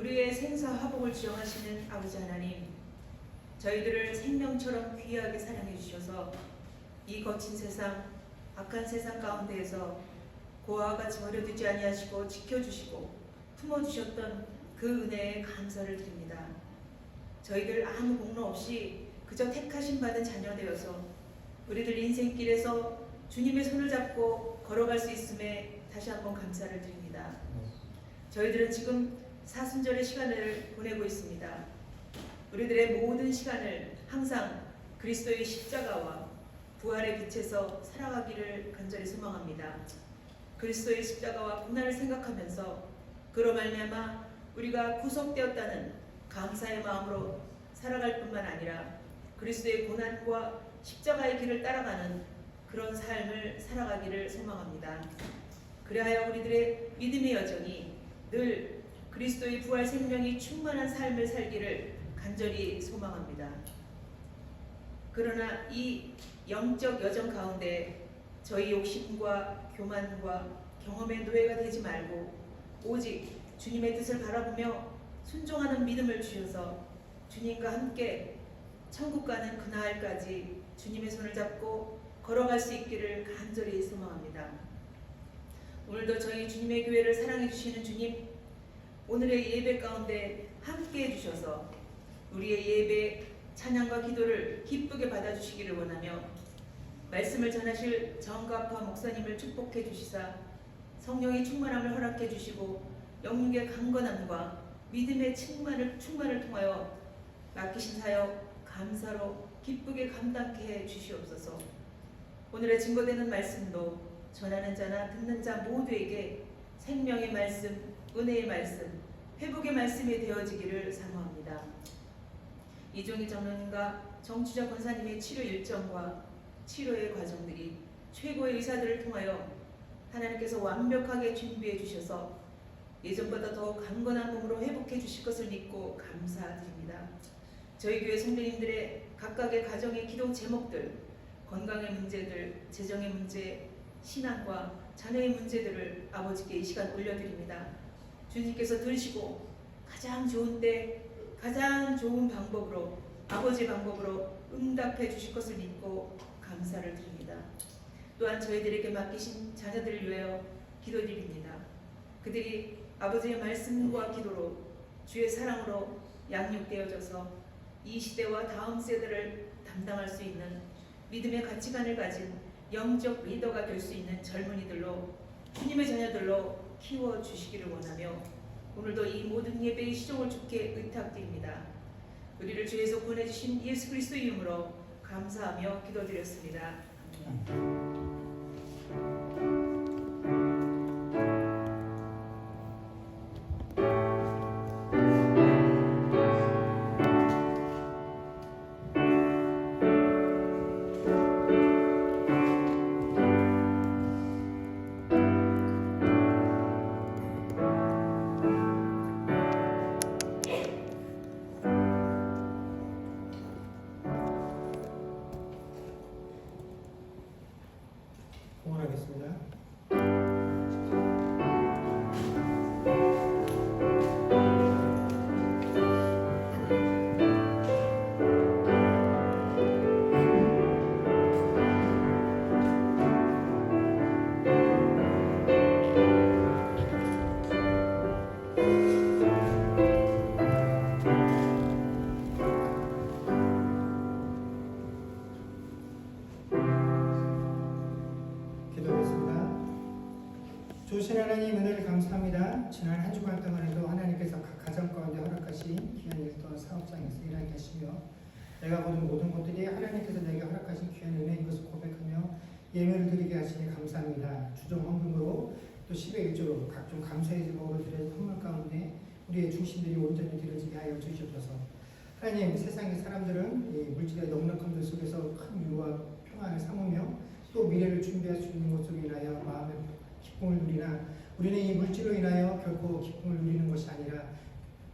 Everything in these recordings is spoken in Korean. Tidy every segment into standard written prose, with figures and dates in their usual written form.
우리의 생사화복을 지정하시는 아버지 하나님, 저희들을 생명처럼 귀하게 사랑해 주셔서 이 거친 세상, 악한 세상 가운데에서 고아와 같이 버려두지 아니하시고 지켜주시고 품어주셨던 그 은혜에 감사를 드립니다. 저희들 아무 공로 없이 그저 택하심 받은 자녀 되어서 우리들 인생길에서 주님의 손을 잡고 걸어갈 수 있음에 다시 한번 감사를 드립니다. 저희들은 지금 사순절의 시간을 보내고 있습니다. 우리들의 모든 시간을 항상 그리스도의 십자가와 부활의 빛에서 살아가기를 간절히 소망합니다. 그리스도의 십자가와 고난을 생각하면서 그로 말미암아 우리가 구속되었다는 감사의 마음으로 살아갈 뿐만 아니라 그리스도의 고난과 십자가의 길을 따라가는 그런 삶을 살아가기를 소망합니다. 그리하여 우리들의 믿음의 여정이 늘 그리스도의 부활 생명이 충만한 삶을 살기를 간절히 소망합니다. 그러나 이 영적 여정 가운데 저희 욕심과 교만과 경험의 노예가 되지 말고 오직 주님의 뜻을 바라보며 순종하는 믿음을 주셔서 주님과 함께 천국 가는 그날까지 주님의 손을 잡고 걸어갈 수 있기를 간절히 소망합니다. 오늘도 저희 주님의 교회를 사랑해 주시는 주님, 오늘의 예배 가운데 함께 해주셔서 우리의 예배, 찬양과 기도를 기쁘게 받아주시기를 원하며 말씀을 전하실 정갑화 목사님을 축복해 주시사 성령의 충만함을 허락해 주시고 영육의 강건함과 믿음의 충만을 통하여 맡기신 사역 감사로 기쁘게 감당케 해 주시옵소서. 오늘의 증거되는 말씀도 전하는 자나 듣는 자 모두에게 생명의 말씀, 은혜의 말씀, 회복의 말씀이 되어지기를 사모합니다. 이종희 전원과 정추자 권사님의 치료 일정과 치료의 과정들이 최고의 의사들을 통하여 하나님께서 완벽하게 준비해 주셔서 예전보다 더 강건한 몸으로 회복해 주실 것을 믿고 감사드립니다. 저희 교회 성도님들의 각각의 가정의 기도 제목들, 건강의 문제들, 재정의 문제, 신앙과 자녀의 문제들을 아버지께 이 시간 올려드립니다. 주님께서 들으시고 가장 좋은 때 가장 좋은 방법으로 아버지 방법으로 응답해 주실 것을 믿고 감사를 드립니다. 또한 저희들에게 맡기신 자녀들을 위하여 기도드립니다. 그들이 아버지의 말씀과 기도로 주의 사랑으로 양육되어져서 이 시대와 다음 세대를 담당할 수 있는 믿음의 가치관을 가진 영적 리더가 될 수 있는 젊은이들로 주님의 자녀들로 키워주시기를 원하며 오늘도 이 모든 예배의 시종을 주께 의탁드립니다. 우리를 주에서 보내주신 예수 그리스도 이름으로 감사하며 기도드렸습니다. 아멘. 응원하겠습니다. 주신 하나님 은혜를 감사합니다. 지난 한 주간 동안에도 하나님께서 각 가정 가운데 허락하신 귀한 일 또한 사업장에서 일하게 하시며 내가 보는 모든 것들이 하나님께서 내게 허락하신 귀한 은혜인 것을 고백하며 예물을 드리게 하시니 감사합니다. 주정 헌금으로 또 10의 1조로 각종 감사의 제목으로 드려진 선물 가운데 우리의 중심들이 온전히 드려지게 하여 주시옵소서. 하나님, 세상의 사람들은 이 물질의 넉넉함들 속에서 큰 위로와 평안을 삼으며 또 미래를 준비할 수 있는 것으로 인하여 마음의 기쁨을 누리나 우리는 이 물질로 인하여 결코 기쁨을 누리는 것이 아니라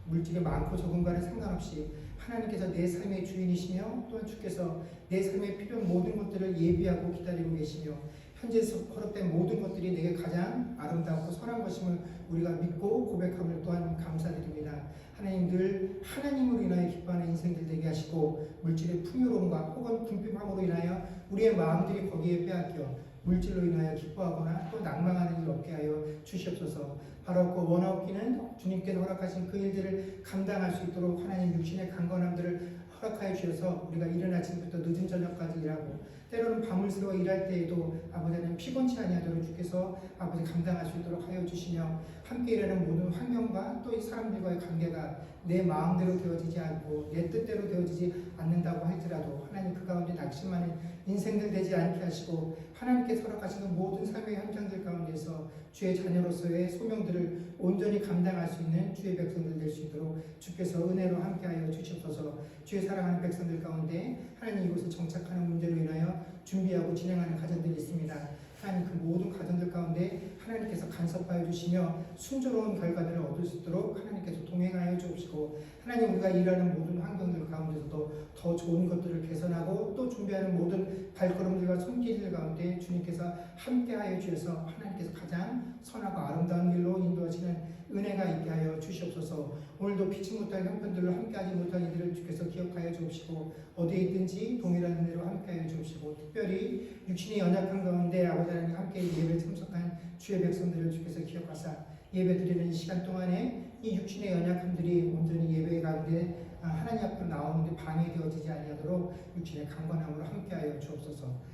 물질이 많고 적은과는 상관없이 하나님께서 내 삶의 주인이시며 또한 주께서 내 삶에 필요한 모든 것들을 예비하고 기다리고 계시며 현재 허락된 모든 것들이 내게 가장 아름답고 선한 것임을 우리가 믿고 고백함을 또한 감사드립니다. 하나님 늘 하나님으로 인하여 기뻐하는 인생들 되게 하시고 물질의 풍요로움과 혹은 궁핍함으로 인하여 우리의 마음들이 거기에 빼앗겨 물질로 인하여 기뻐하거나 또 낭망하는 일 없게 하여 주시옵소서. 바로 그 원하옵기는 주님께서 허락하신 그 일들을 감당할 수 있도록 하나님 육신의 강건함들을 허락하여 주셔서 우리가 이른 아침부터 늦은 저녁까지 일하고 때로는 밤을 새워 일할 때에도 아버지는 피곤치 아니하도록 주께서 아버지 감당할 수 있도록 하여 주시며 함께 일하는 모든 환경과 또 이 사람들과의 관계가 내 마음대로 되어지지 않고 내 뜻대로 되어지지 않는다고 할지라도 하나님 그 가운데 낙심하는 인생들 되지 않게 하시고 하나님께서 허락하시는 모든 삶의 현장들 가운데서 주의 자녀로서의 소명들을 온전히 감당할 수 있는 주의 백성들 될 수 있도록 주께서 은혜로 함께하여 주시옵소서. 주의 사랑하는 백성들 가운데 하나님 이곳에 정착하는 문제로 인하여 준비하고 진행하는 가정들이 있습니다. 하나님 그 모든 가정들 가운데 하나님께서 간섭하여 주시며 순조로운 결과들을 얻을 수 있도록 하나님께서 동행하여 주옵시고 하나님 우리가 일하는 모든 환경들 가운데서도 더 좋은 것들을 개선하고 또 준비하는 모든 발걸음들 일들과 손길들 가운데 주님께서 함께하여 주셔서 하나님께서 가장 선하고 아름다운 길로 인도하시는 은혜가 있게 하여 주시옵소서. 오늘도 피치 못할 형편들로 함께하지 못한 이들을 주께서 기억하여 주옵시고 어디에 있든지 동일한 은혜로 함께하여 주옵시고 특별히 육신의 연약한 가운데 아버지 하나님 함께 예배에 참석한 주의 백성들을 주께서 기억하사 예배 드리는 시간 동안에 이 육신의 연약함들이 온전히 예배 가운데 하나님 앞으로 나오는데 방해되어지지 아니하도록 육신의 강건함으로 함께하여 주옵소서.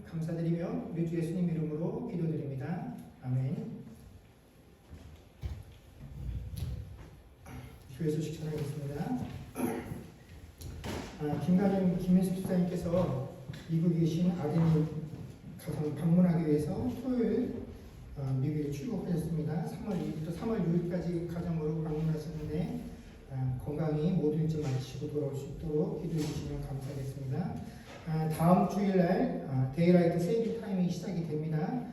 감사드리며 우리 주 예수님 이름으로 기도드립니다. 아멘. 교회 소식 전하겠습니다. 김민숙 집사님께서 미국에 계신 아드님 가정 방문하기 위해서 토요일 미국에 출국하셨습니다. 3월 2일부터 3월 6일까지 가정으로 방문하셨는데 건강히 모든 일정 마치고 돌아올 수 있도록 기도해 주시면 감사하겠습니다. 다음 주일날 데이라이트 세이빙 타임이 시작이 됩니다.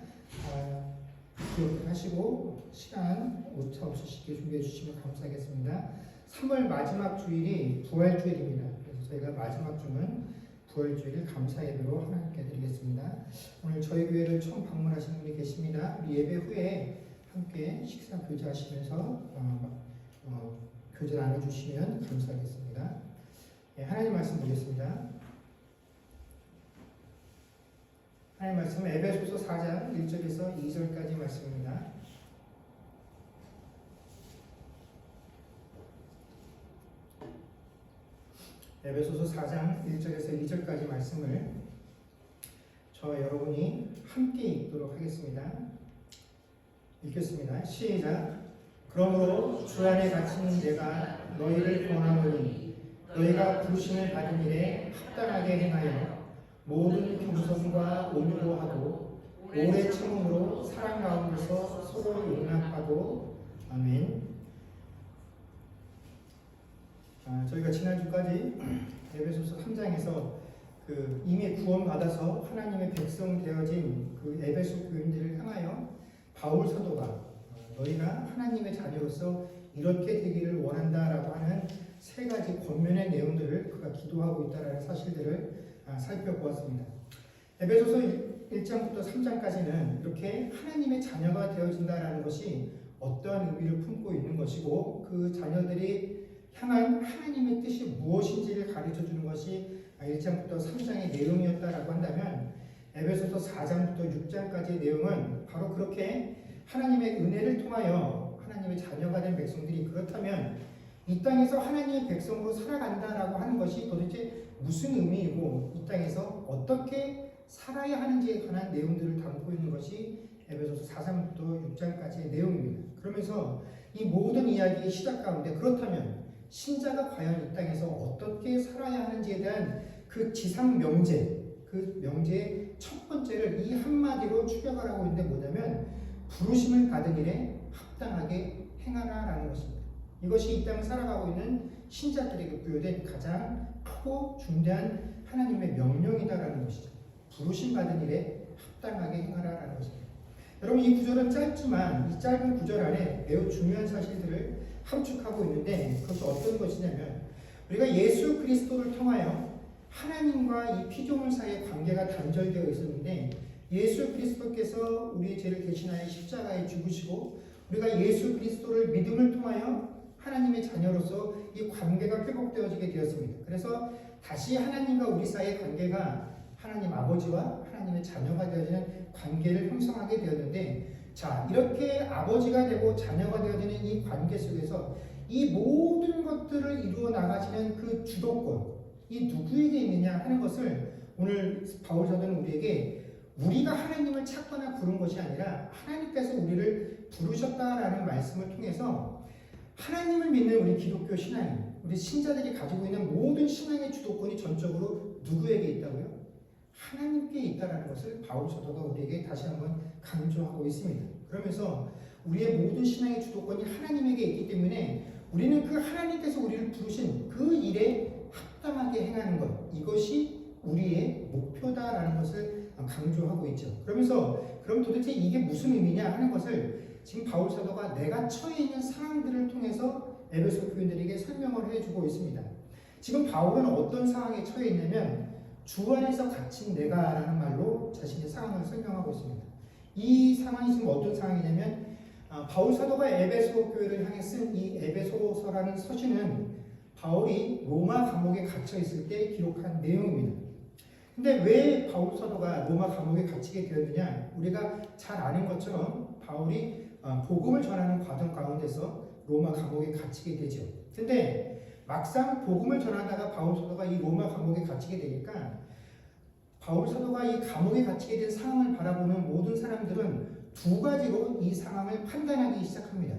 기억하시고 시간 오차 없이 쉽게 준비해 주시면 감사하겠습니다. 3월 마지막 주일이 부활주일입니다. 그래서 저희가 마지막 주는 부활주일 감사예배로 하나님께 드리겠습니다. 오늘 저희 교회를 처음 방문하시는 분이 계십니다. 우리 예배 후에 함께 식사 교제하시면서 교제 나눠주시면 감사하겠습니다. 하나님 말씀 보겠습니다. 하나님 말씀 에베소서 4장 1절에서 2절까지 말씀입니다. 에베소서 4장 1절에서 2절까지 말씀을 저 여러분이 함께 읽도록 하겠습니다. 읽겠습니다. 시작. 그러므로 주 안에 갇힌 내가 너희를 권하노니 너희가 부르심을 받은 일에 합당하게 행하여 모든 겸손과 온유로 하고 오래 참음으로 사랑 가운데서 서로 용납하고 아멘. 저희가 지난주까지 에베소서 3장에서 이미 구원받아서 하나님의 백성 되어진 그 에베소 교인들을 향하여 바울 사도가 너희가 하나님의 자녀로서 이렇게 되기를 원한다라고 하는 세 가지 권면의 내용들을 그가 기도하고 있다는 사실들을 살펴보았습니다. 에베소서 1장부터 3장까지는 이렇게 하나님의 자녀가 되어진다라는 것이 어떠한 의미를 품고 있는 것이고 그 자녀들이 향한 하나님의 뜻이 무엇인지를 가르쳐주는 것이 1장부터 3장의 내용이었다라고 한다면 에베소서 4장부터 6장까지의 내용은 바로 그렇게 하나님의 은혜를 통하여 하나님의 자녀가 된 백성들이 그렇다면 이 땅에서 하나님의 백성으로 살아간다라고 하는 것이 도대체 무슨 의미이고 이 땅에서 어떻게 살아야 하는지에 관한 내용들을 담고 있는 것이 에베소서 4장부터 6장까지의 내용입니다. 그러면서 이 모든 이야기의 시작 가운데 그렇다면 신자가 과연 이 땅에서 어떻게 살아야 하는지에 대한 그 지상 명제, 그 명제의 첫 번째를 이 한마디로 추격하라고 있는데 뭐냐면 부르심을 받은 일에 합당하게 행하라라는 것입니다. 이것이 이 땅을 살아가고 있는 신자들에게 부여된 가장 크고 중대한 하나님의 명령이다라는 것이죠. 부르심 받은 일에 합당하게 행하라라는 것입니다. 여러분 이 구절은 짧지만 이 짧은 구절 안에 매우 중요한 사실들을 함축하고 있는데 그것이 어떤 것이냐면 우리가 예수 그리스도를 통하여 하나님과 이 피조물 사이의 관계가 단절되어 있었는데 예수 그리스도께서 우리의 죄를 대신하여 십자가에 죽으시고 우리가 예수 그리스도를 믿음을 통하여 하나님의 자녀로서 이 관계가 회복되어지게 되었습니다. 그래서 다시 하나님과 우리 사이의 관계가 하나님 아버지와 하나님의 자녀가 되어지는 관계를 형성하게 되었는데 자 이렇게 아버지가 되고 자녀가 되어지는 이 관계 속에서 이 모든 것들을 이루어 나가시는 그 주도권 이 누구에게 있느냐 하는 것을 오늘 바울 사도는 우리에게 우리가 하나님을 찾거나 부른 것이 아니라 하나님께서 우리를 부르셨다라는 말씀을 통해서 하나님을 믿는 우리 기독교 신앙인 우리 신자들이 가지고 있는 모든 신앙의 주도권이 전적으로 누구에게 있다고요? 하나님께 있다라는 것을 바울 사도가 우리에게 다시 한번 강조하고 있습니다. 그러면서 우리의 모든 신앙의 주도권이 하나님에게 있기 때문에 우리는 그 하나님께서 우리를 부르신 그 일에 합당하게 행하는 것 이것이 우리의 목표다라는 것을 강조하고 있죠. 그러면서 그럼 도대체 이게 무슨 의미냐 하는 것을 지금 바울 사도가 내가 처해 있는 상황들을 통해서 에베소 교인들에게 설명을 해주고 있습니다. 지금 바울은 어떤 상황에 처해 있냐면 주 안에서 갇힌 내가라는 말로 자신의 상황을 설명하고 있습니다. 이 상황이 지금 어떤 상황이냐면 바울 사도가 에베소 교회를 향해 쓴 이 에베소서라는 서신은 바울이 로마 감옥에 갇혀 있을 때 기록한 내용입니다. 근데 왜 바울 사도가 로마 감옥에 갇히게 되었느냐? 우리가 잘 아는 것처럼 바울이 복음을 전하는 과정 가운데서 로마 감옥에 갇히게 되죠. 근데 막상 복음을 전하다가 바울 사도가 이 로마 감옥에 갇히게 되니까 바울 사도가 이 감옥에 갇히게 된 상황을 바라보는 모든 사람들은 두 가지로 이 상황을 판단하기 시작합니다.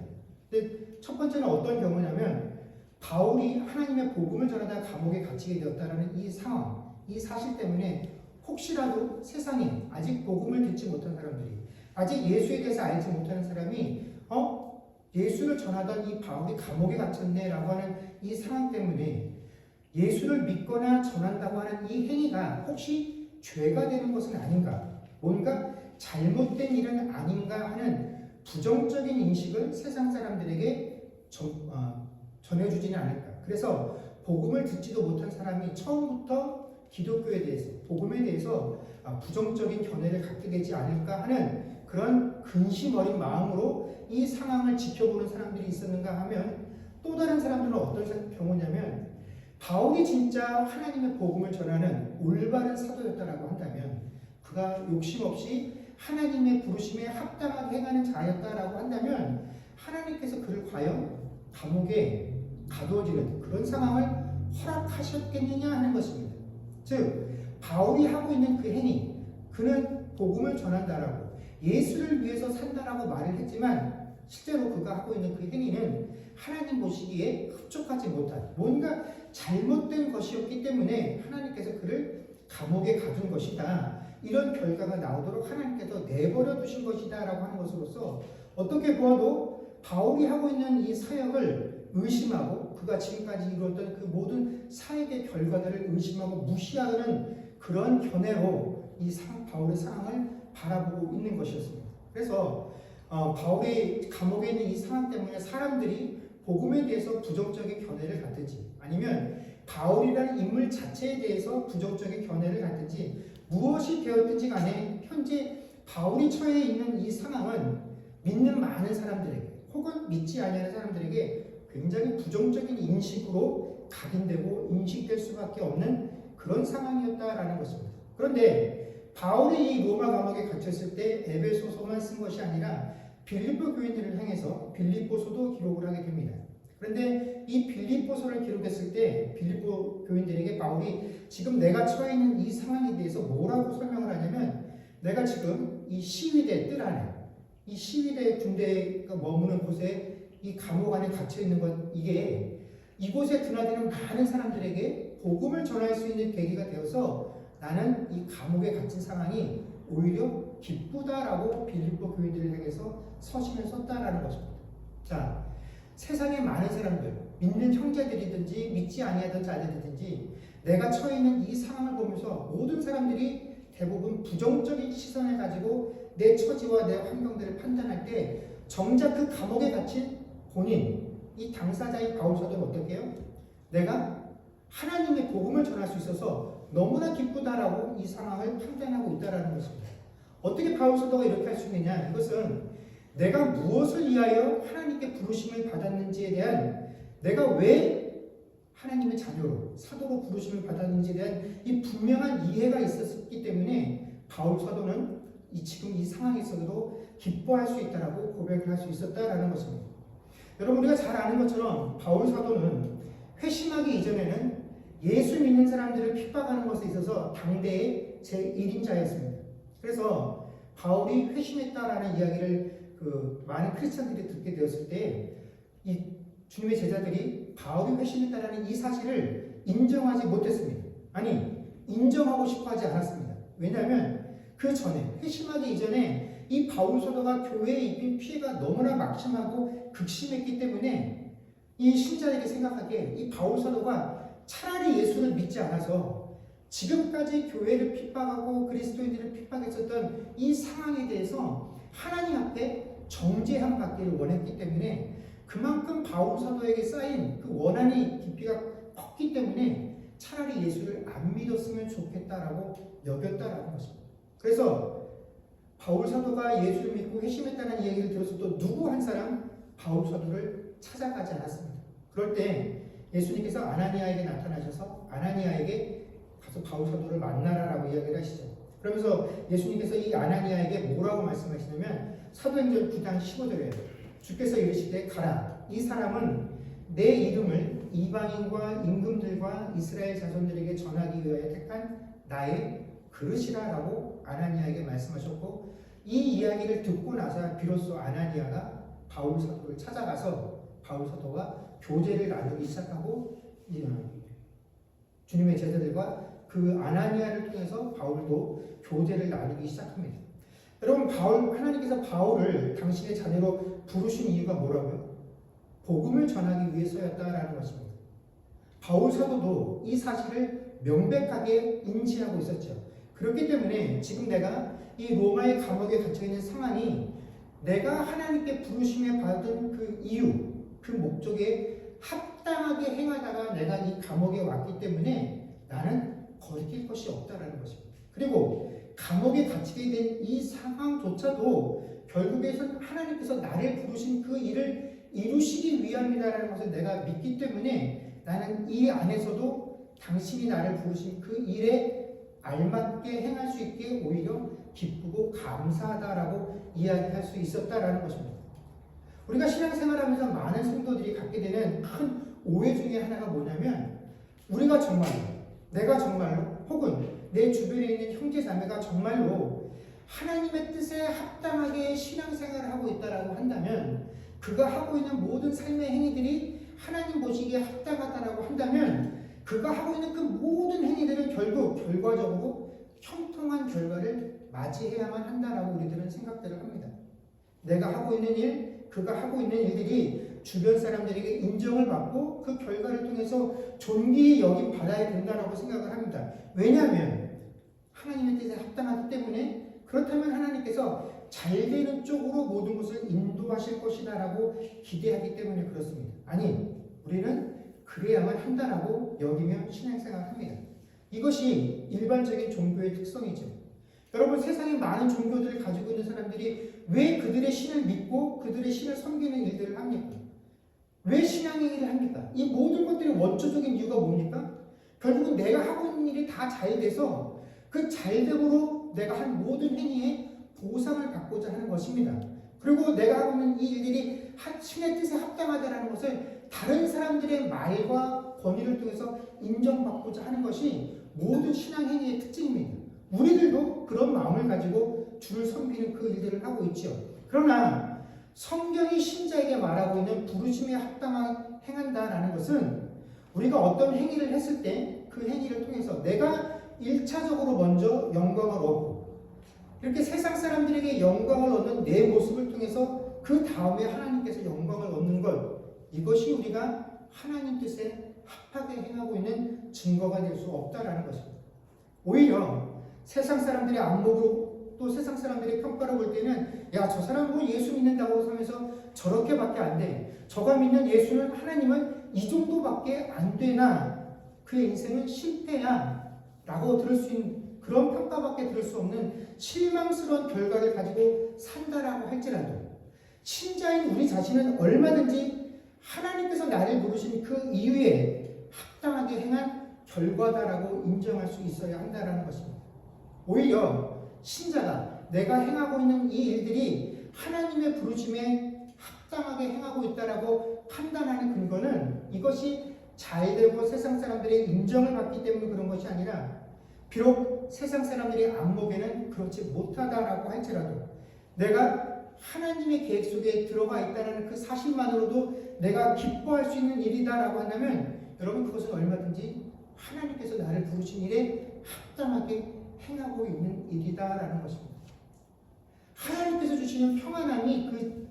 근데 첫 번째는 어떤 경우냐면 바울이 하나님의 복음을 전하다가 감옥에 갇히게 되었다는 이 상황, 이 사실 때문에 혹시라도 세상에 아직 복음을 듣지 못한 사람들이, 아직 예수에 대해서 알지 못하는 사람이 예수를 전하던 이 바울이 감옥에 갇혔네라고 하는 이 상황 때문에 예수를 믿거나 전한다고 하는 이 행위가 혹시 죄가 되는 것은 아닌가, 뭔가 잘못된 일은 아닌가 하는 부정적인 인식을 세상 사람들에게 전해주지는 않을까. 그래서 복음을 듣지도 못한 사람이 처음부터 기독교에 대해서, 복음에 대해서 부정적인 견해를 갖게 되지 않을까 하는 그런 근심 어린 마음으로 이 상황을 지켜보는 사람들이 있었는가 하면, 또 다른 사람들은 어떤 경우냐면 바울이 진짜 하나님의 복음을 전하는 올바른 사도였다라고 한다면, 그가 욕심 없이 하나님의 부르심에 합당하게 행하는 자였다라고 한다면 하나님께서 그를 과연 감옥에 가두어지는 그런 상황을 허락하셨겠느냐 하는 것입니다. 즉 바울이 하고 있는 그 행위, 그는 복음을 전한다라고 예수를 위해서 산다라고 말을 했지만 실제로 그가 하고 있는 그 행위는 하나님 보시기에 흡족하지 못한 뭔가 잘못된 것이었기 때문에 하나님께서 그를 감옥에 가둔 것이다, 이런 결과가 나오도록 하나님께서 내버려 두신 것이다 라고 하는 것으로서 어떻게 보아도 바울이 하고 있는 이 사역을 의심하고 그가 지금까지 이루었던 그 모든 사역의 결과들을 의심하고 무시하는 그런 견해로 이 바울의 상황을 바라보고 있는 것이었습니다. 그래서 바울이 감옥에 있는 이 상황 때문에 사람들이 복음에 대해서 부정적인 견해를 갖든지, 아니면 바울이라는 인물 자체에 대해서 부정적인 견해를 갖든지, 무엇이 되었든지 간에 현재 바울이 처해 있는 이 상황은 믿는 많은 사람들에게 혹은 믿지 아니하는 사람들에게 굉장히 부정적인 인식으로 각인되고 인식될 수밖에 없는 그런 상황이었다라는 것입니다. 그런데 바울이 이 로마 감옥에 갇혔을 때 에베소서만 쓴 것이 아니라 빌립보 교인들을 향해서 빌립보서도 기록을 하게 됩니다. 그런데 이 빌립보서를 기록했을 때 빌립보 교인들에게 바울이 지금 내가 처해 있는 이 상황에 대해서 뭐라고 설명을 하냐면, 내가 지금 이 시위대 뜰 안에, 이 시위대 군대가 머무는 곳에 이 감옥 안에 갇혀 있는 것, 이게 이곳에 드나드는 많은 사람들에게 복음을 전할 수 있는 계기가 되어서 나는 이 감옥에 갇힌 상황이 오히려 기쁘다라고 빌립보 교인들을 향해서 서신을 썼다라는 것입니다. 자, 세상에 많은 사람들, 믿는 형제들이든지 믿지 아니하던 자들이든지 내가 처해 있는 이 상황을 보면서 모든 사람들이 대부분 부정적인 시선을 가지고 내 처지와 내 환경들을 판단할 때 정작 그 감옥에 갇힌 본인, 이 당사자인 바울 사도는 어떻게 해요? 내가 하나님의 복음을 전할 수 있어서 너무나 기쁘다라고 이 상황을 판단하고 있다는 것입니다. 어떻게 바울 사도가 이렇게 할 수 있느냐? 이것은 내가 무엇을 위하여 하나님께 부르심을 받았는지에 대한, 내가 왜 하나님의 자녀로 사도로 부르심을 받았는지에 대한 이 분명한 이해가 있었기 때문에 바울 사도는 지금 이 상황에서도 기뻐할 수 있다라고 고백을 할 수 있었다라는 것입니다. 여러분, 우리가 잘 아는 것처럼 바울 사도는 회심하기 이전에는 예수 믿는 사람들을 핍박하는 것에 있어서 당대의 제1인자였습니다. 그래서 바울이 회심했다라는 이야기를 많은 크리스천들이 듣게 되었을 때 이 주님의 제자들이 바울이 회심했다라는 이 사실을 인정하지 못했습니다. 아니, 인정하고 싶어 하지 않았습니다. 왜냐하면 그 전에, 회심하기 이전에 이 바울 사도가 교회에 입힌 피해가 너무나 막심하고 극심했기 때문에 이 신자들이 생각하기에 이 바울 사도가 차라리 예수를 믿지 않아서 지금까지 교회를 핍박하고 그리스도인들을 핍박했었던 이 상황에 대해서 하나님 앞에 정죄함 받기를 원했기 때문에, 그만큼 바울 사도에게 쌓인 그 원한이 깊이가 컸기 때문에 차라리 예수를 안 믿었으면 좋겠다라고 여겼다라는 것입니다. 그래서 바울 사도가 예수를 믿고 회심했다는 이야기를 들어서 또 누구 한 사람 바울 사도를 찾아가지 않았습니다. 그럴 때 예수님께서 아나니아에게 나타나셔서 아나니아에게 가서 바울 사도를 만나라라고 이야기를 하시죠. 그러면서 예수님께서 이 아나니아에게 뭐라고 말씀하시냐면 사도행전 9장 15절에 주께서 이르시되 가라, 이 사람은 내 이름을 이방인과 임금들과 이스라엘 자손들에게 전하기 위하여 택한 나의 그릇이라라고 아나니아에게 말씀하셨고, 이 이야기를 듣고 나서 비로소 아나니아가 바울 사도를 찾아가서 바울 사도와 교제를 나누기 시작하고 주님의 제자들과 그 아나니아를 통해서 바울도 교제를 나누기 시작합니다. 여러분, 하나님께서 바울을 당신의 자녀로 부르신 이유가 뭐라고요? 복음을 전하기 위해서였다라는 것입니다. 바울 사도도 이 사실을 명백하게 인지하고 있었죠. 그렇기 때문에 지금 내가 이 로마의 감옥에 갇혀있는 상황이 내가 하나님께 부르심에 받은 그 이유, 그 목적에 합당하게 행하다가 내가 이 감옥에 왔기 때문에 나는 거리낄 것이 없다라는 것입니다. 그리고 감옥에 갇히게 된 이 상황조차도 결국에는 하나님께서 나를 부르신 그 일을 이루시기 위함이다라는 것을 내가 믿기 때문에 나는 이 안에서도 당신이 나를 부르신 그 일에 알맞게 행할 수 있게 오히려 기쁘고 감사하다라고 이야기할 수 있었다라는 것입니다. 우리가 신앙생활하면서 많은 성도들이 갖게 되는 큰 오해 중에 하나가 뭐냐면 우리가 정말로, 내가 정말로, 혹은 내 주변에 있는 형제 자매가 정말로 하나님의 뜻에 합당하게 신앙생활을 하고 있다라고 한다면, 그가 하고 있는 모든 삶의 행위들이 하나님 보시기에 합당하다라고 한다면 그가 하고 있는 그 모든 행위들은 결국 결과적으로 형통한 결과를 맞이해야만 한다라고 우리들은 생각들을 합니다. 내가 하고 있는 일, 그가 하고 있는 일들이 주변 사람들에게 인정을 받고 그 결과를 통해서 존귀히 여김 받아야 된다라고 생각을 합니다. 왜냐하면 하나님의 뜻에 합당하기 때문에. 그렇다면 하나님께서 잘 되는 쪽으로 모든 것을 인도하실 것이다라고 기대하기 때문에 그렇습니다. 아니, 우리는 그래야만 한다라고 여기며 신앙생활을 합니다. 이것이 일반적인 종교의 특성이죠. 여러분, 세상에 많은 종교들을 가지고 있는 사람들이 왜 그들의 신을 믿고 그들의 신을 섬기는 일들을 합니까? 왜 신앙행위를 합니까? 이 모든 것들의 원초적인 이유가 뭡니까? 결국은 내가 하고 있는 일이 다 잘 돼서 그 잘됨으로 내가 한 모든 행위에 보상을 받고자 하는 것입니다. 그리고 내가 하고 있는 이 일들이 신의 뜻에 합당하다는 것을 다른 사람들의 말과 권위를 통해서 인정받고자 하는 것이 모든 신앙행위의 특징입니다. 우리들도 그런 마음을 가지고 주를 섬기는 그 일들을 하고 있죠. 그러나 성경이 신자에게 말하고 있는 부르심에 합당하게 행한다라는 것은 우리가 어떤 행위를 했을 때 그 행위를 통해서 내가 1차적으로 먼저 영광을 얻고 이렇게 세상 사람들에게 영광을 얻는 내 모습을 통해서 그 다음에 하나님께서 영광을 얻는 것, 이것이 우리가 하나님 뜻에 합하게 행하고 있는 증거가 될 수 없다라는 것입니다. 오히려 세상 사람들의 안목으로 또 세상 사람들의 평가를 볼 때는 야, 저 사람 뭐 예수 믿는다고 하면서 저렇게밖에 안 돼. 저가 믿는 예수는, 하나님은 이 정도밖에 안 되나? 그의 인생은 실패야 라고 들을 수 있는 그런 평가밖에 들을 수 없는 실망스러운 결과를 가지고 산다라고 할지라도 신자인 우리 자신은 얼마든지 하나님께서 나를 부르신 그 이유에 합당하게 행한 결과다라고 인정할 수 있어야 한다라는 것입니다. 오히려 신자가 내가 행하고 있는 이 일들이 하나님의 부르심에 합당하게 행하고 있다라고 판단하는 근거는 이것이 잘되고 세상 사람들의 인정을 받기 때문에 그런 것이 아니라, 비록 세상 사람들의 안목에는 그렇지 못하다라고 할지라도 내가 하나님의 계획 속에 들어가 있다는 그 사실만으로도 내가 기뻐할 수 있는 일이다라고 한다면 여러분, 그것은 얼마든지 하나님께서 나를 부르신 일에 합당하게 행하고 있는 일이다라는 것입니다. 하나님께서 주시는 평안함이 그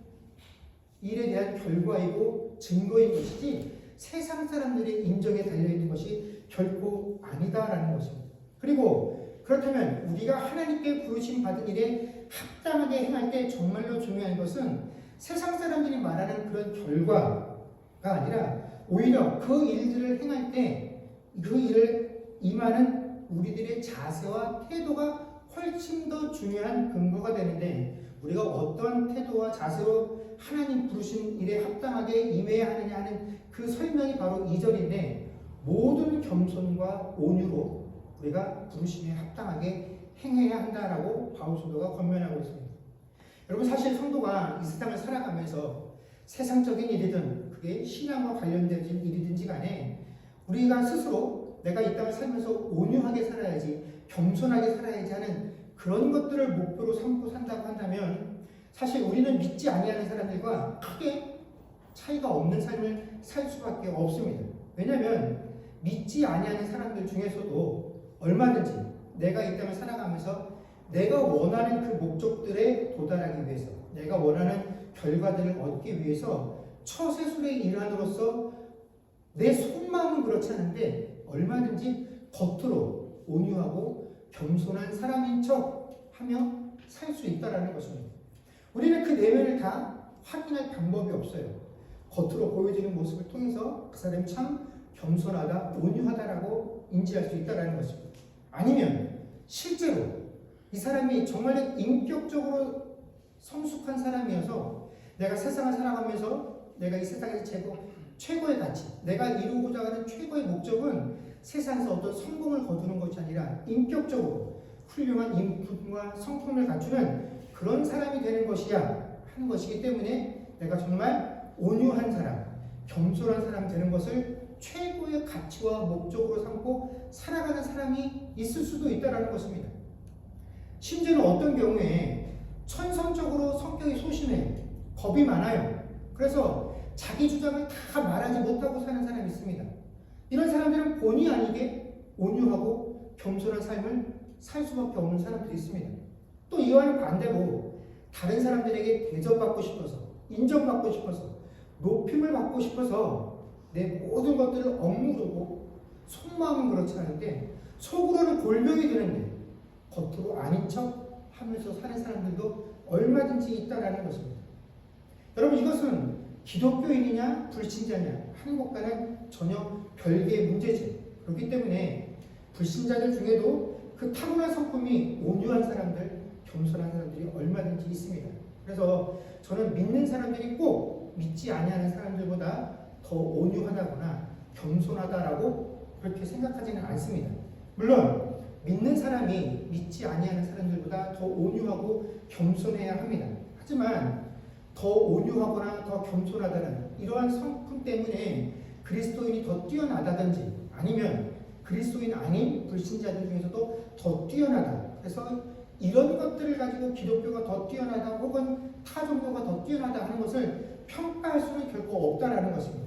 일에 대한 결과이고 증거인 것이지 세상 사람들의 인정에 달려있는 것이 결코 아니다라는 것입니다. 그리고 그렇다면 우리가 하나님께 부르심 받은 일에 합당하게 행할 때 정말로 중요한 것은 세상 사람들이 말하는 그런 결과가 아니라 오히려 그 일들을 행할 때 그 일을 임하는 우리들의 자세와 태도가 훨씬 더 중요한 근거가 되는데, 우리가 어떤 태도와 자세로 하나님 부르신 일에 합당하게 임해야 하느냐 하는 그 설명이 바로 2절인데, 모든 겸손과 온유로 우리가 부르심에 합당하게 행해야 한다라고 바울 사도가 권면하고 있습니다. 여러분, 사실 성도가 이 세상을 살아가면서 세상적인 일이든 그게 신앙과 관련된 일이든지 간에 우리가 스스로 내가 이 땅을 살면서 온유하게 살아야지, 겸손하게 살아야지 하는 그런 것들을 목표로 삼고 산다고 한다면, 사실 우리는 믿지 아니하는 사람들과 크게 차이가 없는 삶을 살 수밖에 없습니다. 왜냐하면 믿지 아니하는 사람들 중에서도 얼마든지 내가 이 땅을 살아가면서 내가 원하는 그 목적들에 도달하기 위해서, 내가 원하는 결과들을 얻기 위해서 처세술의 일환으로서 내 속마음은 그렇지 않은데 얼마든지 겉으로 온유하고 겸손한 사람인 척 하며 살 수 있다는 것입니다. 우리는 그 내면을 다 확인할 방법이 없어요. 겉으로 보여지는 모습을 통해서 그 사람이 참 겸손하다, 온유하다라고 인지할 수 있다는 것입니다. 아니면 실제로 이 사람이 정말 인격적으로 성숙한 사람이어서 내가 세상을 살아가면서 내가 이 세상에서 최고의 가치, 내가 이루고자 하는 최고의 목적은 세상에서 어떤 성공을 거두는 것이 아니라 인격적으로 훌륭한 인품과 성품을 갖추는 그런 사람이 되는 것이야 하는 것이기 때문에 내가 정말 온유한 사람, 겸손한 사람 되는 것을 최고의 가치와 목적으로 삼고 살아가는 사람이 있을 수도 있다는 것입니다. 심지어는 어떤 경우에 천성적으로 성격이 소심해요. 겁이 많아요. 그래서 자기 주장을 다 말하지 못하고 사는 사람이 있습니다. 이런 사람들은 본의 아니게 온유하고 겸손한 삶을 살 수밖에 없는 사람들이 있습니다. 또 이와는 반대로 다른 사람들에게 대접받고 싶어서, 인정받고 싶어서, 높임을 받고 싶어서 내 모든 것들을 억누르고 속마음은 그렇지 않은데 속으로는 골병이 되는데 겉으로 아닌 척 하면서 사는 사람들도 얼마든지 있다라는 것입니다. 여러분, 이것은 기독교인이냐 불신자냐 하는 것과는 전혀 별개의 문제지. 그렇기 때문에 불신자들 중에도 그 타고난 성품이 온유한 사람들, 겸손한 사람들이 얼마든지 있습니다. 그래서 저는 믿는 사람들이 꼭 믿지 아니하는 사람들보다 더 온유하다거나 겸손하다라고 그렇게 생각하지는 않습니다. 물론 믿는 사람이 믿지 아니하는 사람들보다 더 온유하고 겸손해야 합니다. 하지만 더 온유하거나 더 겸손하다는 이러한 성품 때문에 그리스도인이 더 뛰어나다든지 아니면 그리스도인 아닌 불신자들 중에서도 더 뛰어나다, 그래서 이런 것들을 가지고 기독교가 더 뛰어나다 혹은 타 종교가 더 뛰어나다 하는 것을 평가할 수는 결코 없다라는 것입니다.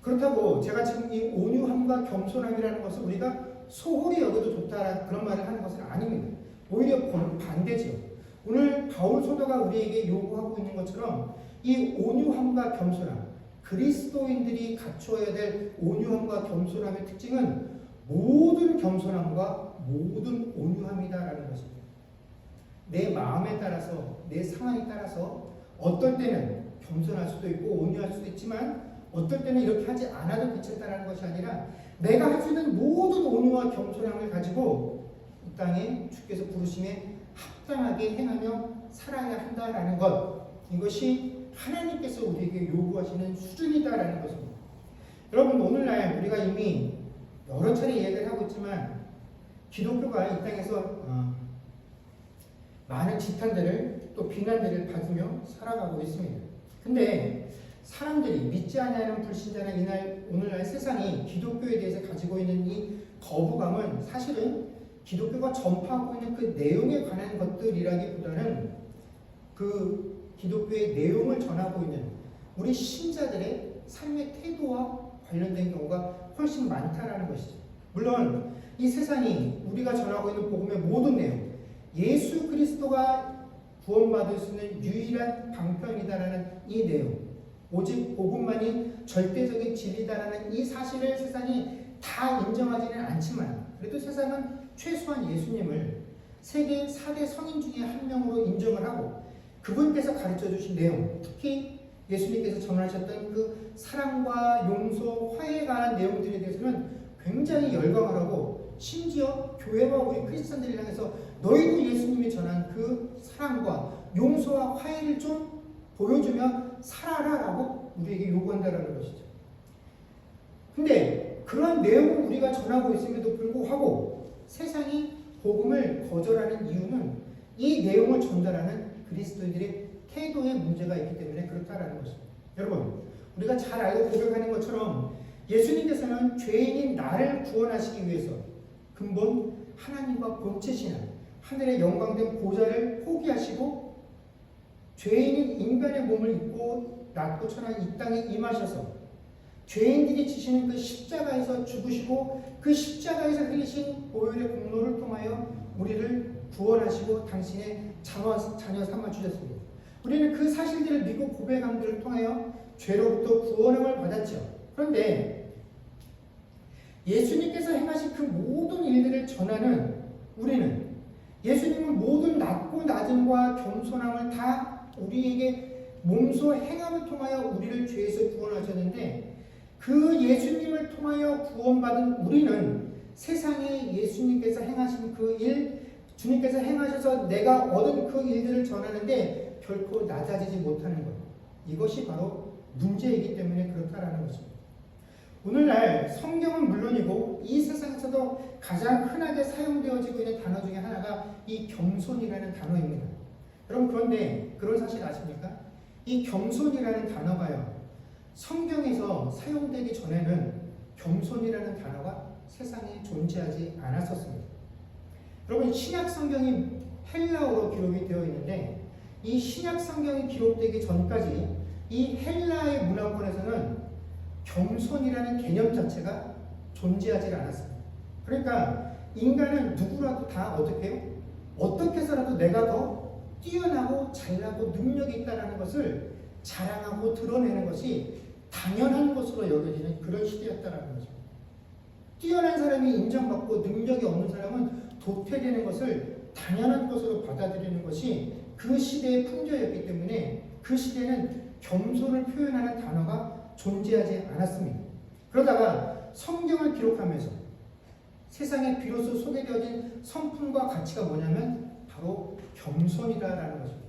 그렇다고 제가 지금 이 온유함과 겸손함이라는 것을 우리가 소홀히 여겨도 좋다 그런 말을 하는 것은 아닙니다. 오히려 반대죠. 오늘 바울 사도가 우리에게 요구하고 있는 것처럼 이 온유함과 겸손함, 그리스도인들이 갖추어야 될 온유함과 겸손함의 특징은 모든 겸손함과 모든 온유함이다라는 것입니다. 내 마음에 따라서, 내 상황에 따라서 어떨 때는 겸손할 수도 있고 온유할 수도 있지만 어떨 때는 이렇게 하지 않아도 괜찮다는 것이 아니라 내가 할 수 있는 모든 온유와 겸손함을 가지고 이 땅에 주께서 부르심에 합당하게 행하며 살아야 한다라는 것, 이것이 하나님께서 우리에게 요구하시는 수준이다라는 것입니다. 여러분, 오늘날 우리가 이미 여러 차례 이야기를 하고 있지만 기독교가 이 땅에서 많은 지탄들을 또 비난들을 받으며 살아가고 있습니다. 근데 사람들이 믿지 않는 불신자나 오늘날 세상이 기독교에 대해서 가지고 있는 이 거부감은 사실은 기독교가 전파하고 있는 그 내용에 관한 것들이라기보다는 그 기독교의 내용을 전하고 있는 우리 신자들의 삶의 태도와 관련된 경우가 훨씬 많다라는 것이죠. 물론 이 세상이 우리가 전하고 있는 복음의 모든 내용, 예수 그리스도가 구원받을 수 있는 유일한 방편이다라는 이 내용, 오직 복음만이 절대적인 진리다라는 이 사실을 세상이 다 인정하지는 않지만 그래도 세상은 최소한 예수님을 세계 4대 성인 중에 한 명으로 인정을 하고 그분께서 가르쳐 주신 내용, 특히 예수님께서 전하셨던 그 사랑과 용서, 화해에 관한 내용들에 대해서는 굉장히 열광을 하고 심지어 교회와 우리 크리스천들을 향해서 너희도 예수님이 전한 그 사랑과 용서와 화해를 좀 보여주며 살아라라고 우리에게 요구한다라는 것이죠. 근데 그런 내용을 우리가 전하고 있음에도 불구하고 세상이 복음을 거절하는 이유는 이 내용을 전달하는 그리스도인들의 태도에 문제가 있기 때문에 그렇다라는 것입니다. 여러분, 우리가 잘 알고 고백하는 것처럼 예수님께서는 죄인인 나를 구원하시기 위해서 근본 하나님과 본체시나 하늘의 영광된 보좌를 포기하시고 죄인인 인간의 몸을 입고 낮고 천한 이 땅에 임하셔서 죄인들이 지시는 그 십자가에서 죽으시고 그 십자가에서 흘리신 보혈의 공로를 통하여 우리를 구원하시고 당신의 자녀 삼아 주셨습니다. 우리는 그 사실들을 믿고 고백함들을 통하여 죄로부터 구원함을 받았죠. 그런데 예수님께서 행하신 그 모든 일들을 전하는 우리는 예수님은 모든 낮고 낮음과 겸손함을 다 우리에게 몸소 행함을 통하여 우리를 죄에서 구원하셨는데 그 예수님을 통하여 구원받은 우리는 세상에 예수님께서 행하신 그 일, 주님께서 행하셔서 내가 얻은 그 일들을 전하는데 결코 낮아지지 못하는 것. 이것이 바로 문제이기 때문에 그렇다라는 것입니다. 오늘날 성경은 물론이고 이 세상에서도 가장 흔하게 사용되어지고 있는 단어 중에 하나가 이 겸손이라는 단어입니다. 여러분, 그런데 그런 사실 아십니까? 이 겸손이라는 단어가요, 성경에서 사용되기 전에는 겸손이라는 단어가 세상에 존재하지 않았었습니다. 여러분, 신약 성경이 헬라어로 기록이 되어 있는데 이 신약 성경이 기록되기 전까지 이 헬라의 문화권에서는 겸손이라는 개념 자체가 존재하지 않았습니다. 그러니까 인간은 누구라도 다 어떻게 해요? 어떻게 해서라도 내가 더 뛰어나고 잘나고 능력이 있다는 것을 자랑하고 드러내는 것이 당연한 것으로 여겨지는 그런 시대였다는 거죠. 뛰어난 사람이 인정받고 능력이 없는 사람은 도태되는 것을 당연한 것으로 받아들이는 것이 그 시대의 풍조였기 때문에 그 시대는 겸손을 표현하는 단어가 존재하지 않았습니다. 그러다가 성경을 기록하면서 세상에 비로소 소개되어진 성품과 가치가 뭐냐면 바로 겸손이다라는 것입니다.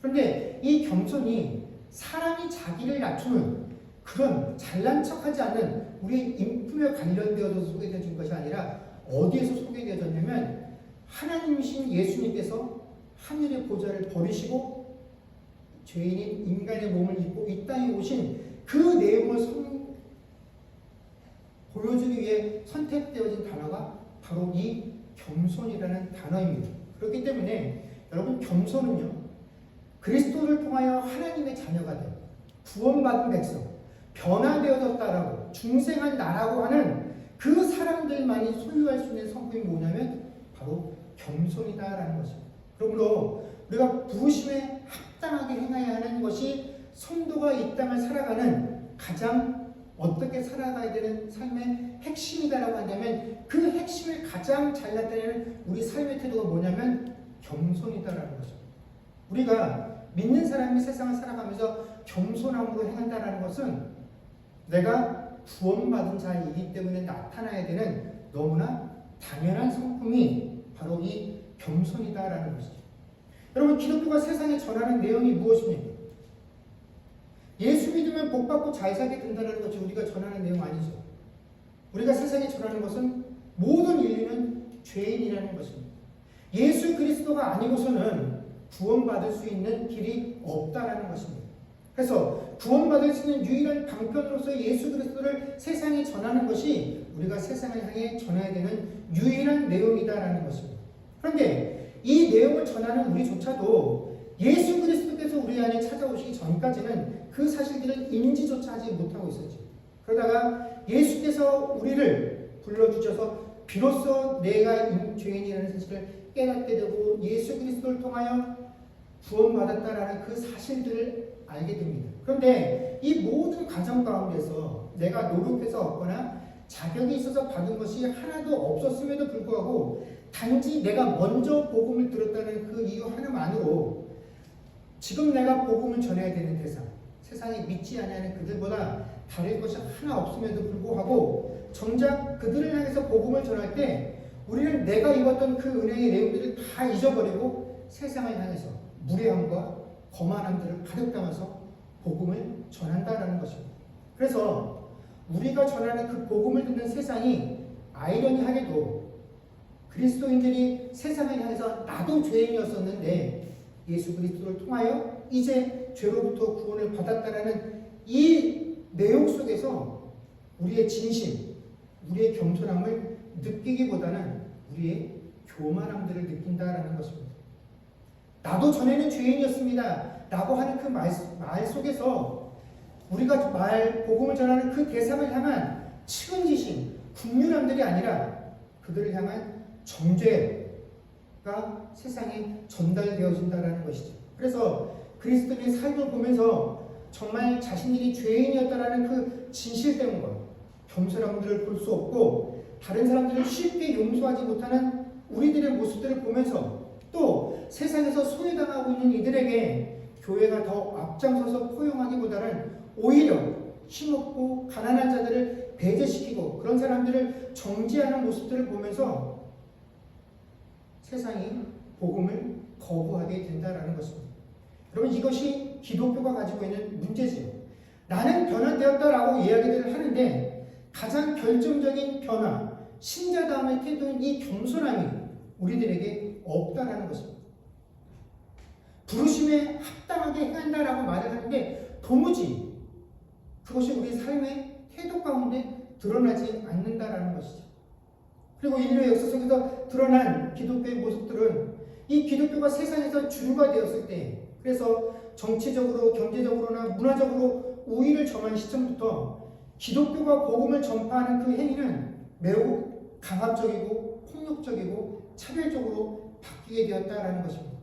그런데 이 겸손이 사람이 자기를 낮추는 그런 잘난 척하지 않는 우리 인품에 관련되어서 소개되어진 것이 아니라 어디에서 소개되어졌냐면 하나님이신 예수님께서 하늘의 보좌를 버리시고 죄인인 인간의 몸을 입고 이 땅에 오신 그 내용을 보여주기 위해 선택되어진 단어가 바로 이 겸손이라는 단어입니다. 그렇기 때문에 여러분, 겸손은요, 그리스도를 통하여 하나님의 자녀가 되어 구원받은 백성, 변화되어졌다라고 중생한 나라고 하는 그 사람들만이 소유할 수 있는 성품이 뭐냐면 바로 겸손이다라는 것입니다. 그러므로 우리가 부르심에 합당하게 행해야 하는 것이 성도가 이 땅을 살아가는 가장 어떻게 살아가야 되는 삶의 핵심이다라고 한다면 그 핵심을 가장 잘 나타내는 우리 삶의 태도가 뭐냐면 겸손이다라는 것입니다. 우리가 믿는 사람이 세상을 살아가면서 겸손함으로 행한다는 것은 내가 구원받은 자이기 때문에 나타나야 되는 너무나 당연한 성품이 바로 이 겸손이다라는 것이죠. 여러분, 기독교가 세상에 전하는 내용이 무엇입니까? 예수 믿으면 복받고 잘 살게 된다는 것이 우리가 전하는 내용 아니죠. 우리가 세상에 전하는 것은 모든 인류는 죄인이라는 것입니다. 예수 그리스도가 아니고서는 구원받을 수 있는 길이 없다라는 것입니다. 그래서 구원받을 수 있는 유일한 방편으로서 예수 그리스도를 세상에 전하는 것이 우리가 세상을 향해 전해야 되는 유일한 내용이다라는 것입니다. 그런데 이 내용을 전하는 우리조차도 예수 그리스도께서 우리 안에 찾아오시기 전까지는 그 사실들을 인지조차 하지 못하고 있었죠. 그러다가 예수께서 우리를 불러주셔서 비로소 내가 죄인이라는 사실을 깨닫게 되고 예수 그리스도를 통하여 구원받았다라는 그 사실들을 알게 됩니다. 그런데 이 모든 과정 가운데서 내가 노력해서 얻거나 자격이 있어서 받은 것이 하나도 없었음에도 불구하고 단지 내가 먼저 복음을 들었다는 그 이유 하나만으로 지금 내가 복음을 전해야 되는 대상, 세상에 믿지 아니하는 그들보다 다를 것이 하나 없음에도 불구하고 정작 그들을 향해서 복음을 전할 때 우리는 내가 입었던 그 은혜의 내용들을 다 잊어버리고 세상을 향해서 무례함과 거만함들을 가득 담아서 복음을 전한다라는 것입니다. 그래서 우리가 전하는 그 복음을 듣는 세상이 아이러니하게도 그리스도인들이 세상을 향해서 나도 죄인이었었는데 예수 그리스도를 통하여 이제 죄로부터 구원을 받았다라는 이 내용 속에서 우리의 진심, 우리의 겸손함을 느끼기보다는 우리의 교만함들을 느낀다라는 것입니다. 나도 전에는 죄인이었습니다 라고 하는 그 말 속에서 우리가 복음을 전하는 그 대상을 향한 측은지심, 국률함들이 아니라 그들을 향한 정죄가 세상에 전달되어진다는 것이죠. 그래서 그리스도인의 삶을 보면서 정말 자신들이 죄인이었다는 그 진실됨과 겸손함들을 볼 수 없고 다른 사람들을 쉽게 용서하지 못하는 우리들의 모습들을 보면서 또 세상에서 소외당하고 있는 이들에게 교회가 더 앞장서서 포용하기보다는 오히려 힘없고 가난한 자들을 배제시키고 그런 사람들을 정죄하는 모습들을 보면서 세상이 복음을 거부하게 된다는 것입니다. 여러분, 이것이 기독교가 가지고 있는 문제지요. 나는 변화되었다라고 이야기를 하는데 가장 결정적인 변화, 신자다움의 태도인 이 겸손함이 우리들에게 없다라는 것입니다. 부르심에 합당하게 행한다라고 말을 하는데 도무지 그것이 우리 삶의 태도 가운데 드러나지 않는다라는 것이죠. 그리고 인류의 역사 속에서 드러난 기독교의 모습들은 이 기독교가 세상에서 주류가 되었을 때, 그래서 정치적으로 경제적으로나 문화적으로 우위를 점한 시점부터 기독교가 복음을 전파하는 그 행위는 매우 강압적이고 폭력적이고 차별적으로 바뀌게 되었다라는 것입니다.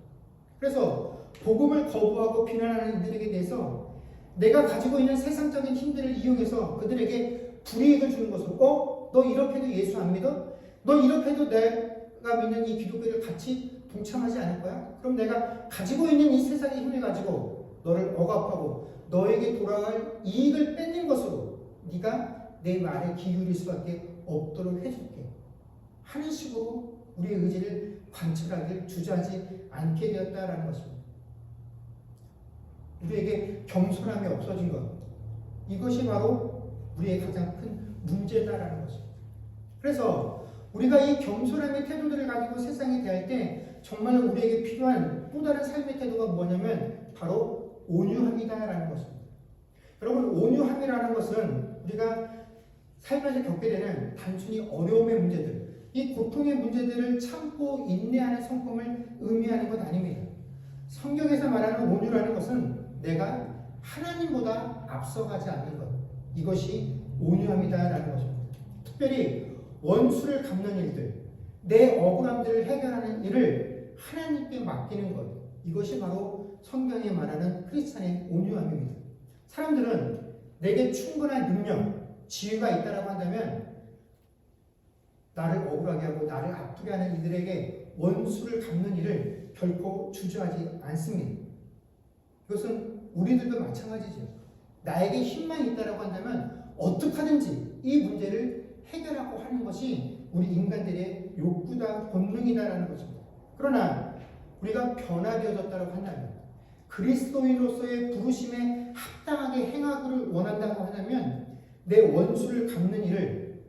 그래서 복음을 거부하고 비난하는 이들에게 대해서 내가 가지고 있는 세상적인 힘들을 이용해서 그들에게 불이익을 주는 것으로 너 이렇게 해도 예수 안 믿어? 너 이렇게 해도 내가 믿는 이 기독교를 같이 동참하지 않을 거야? 그럼 내가 가지고 있는 이 세상의 힘을 가지고 너를 억압하고 너에게 돌아갈 이익을 뺏는 것으로 네가 내 말에 기울일 수밖에 없도록 해줄게 하는 식으로 우리의 의지를 관철하길 주저하지 않게 되었다라는 것입니다. 우리에게 겸손함이 없어진 것, 이것이 바로 우리의 가장 큰 문제다라는 것입니다. 그래서 우리가 이 겸손함의 태도들을 가지고 세상에 대할 때 정말 우리에게 필요한 또 다른 삶의 태도가 뭐냐면 바로 온유함이다라는 것입니다. 여러분, 온유함이라는 것은 우리가 삶에서 겪게 되는 단순히 어려움의 문제들, 이 고통의 문제들을 참고 인내하는 성품을 의미하는 것 아닙니다. 성경에서 말하는 온유라는 것은 내가 하나님보다 앞서가지 않는 것, 이것이 온유함이다라는 것입니다. 특별히 원수를 갚는 일들, 내 억울함들을 해결하는 일을 하나님께 맡기는 것, 이것이 바로 성경이 말하는 크리스찬의 온유함입니다. 사람들은 내게 충분한 능력, 지위가 있다라고 한다면 나를 억울하게 하고 나를 아프게 하는 이들에게 원수를 갚는 일을 결코 주저하지 않습니다. 이것은 우리들도 마찬가지죠. 나에게 힘만 있다라고 한다면 어떻게 하든지 이 문제를 해결하고 하는 것이 우리 인간들의 욕구다, 본능이다라는 것입니다. 그러나 우리가 변화되어졌다고 한다면, 그리스도인으로서의 부르심에 합당하게 행하기를 원한다고 한다면 내 원수를 갚는 일을